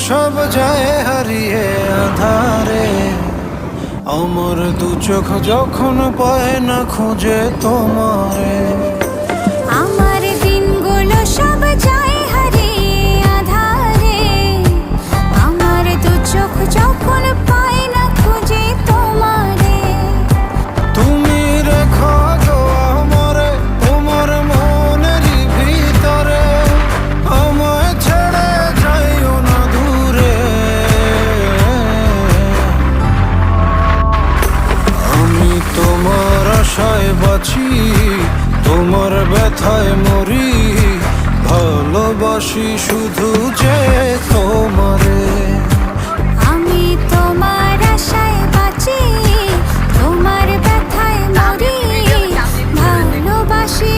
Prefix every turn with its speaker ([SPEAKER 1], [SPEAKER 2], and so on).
[SPEAKER 1] সব যায় হারিয়ে আধারে। আমার দু চোখ যখন পায় না খুঁজে তোমারে।
[SPEAKER 2] আমার দিনগুলো সব যায় হারিয়ে আঁধারে। আমার দু চোখ যখন পায় না খুঁজে তোমারে।
[SPEAKER 1] তুমি রেখো গো আমারে তোমার মনেরই ভিতরে, আমায় ছেড়ে যাইও না দূরে। আমি তোমার আশায় বাঁচি, তোমার ব্যথায় মরি, ভালোবাসি শুধু